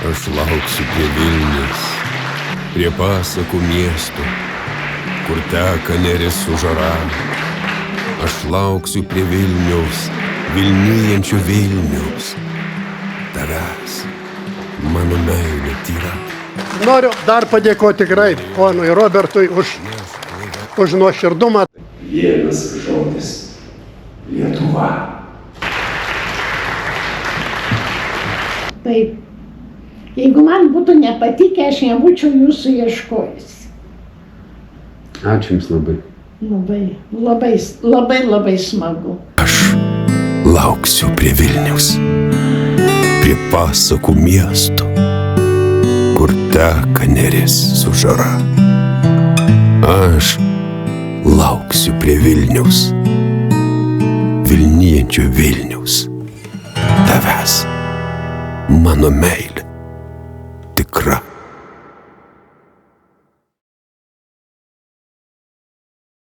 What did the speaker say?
Aš lauksiu prie Vilnius, prie pasakų miesto, kur teka neris su žara. Aš lauksiu prie Vilniaus, vilnijančio Vilniaus, tavęs, mano meilė tyra. Noriu dar padėkoti tikrai ponui Robertui už nuoširdumą. Vienas žodis – Lietuva. Taip. Jeigu man būtų nepatikę, aš nebūčiau jūsų ieškojęs. Ačiū Jums labai. Labai smagu. Aš lauksiu prie Vilniaus, prie pasakų miesto, kur teka neris su žara. Aš lauksiu prie Vilniaus, vilnijančio Vilniaus, tavęs, mano meilė.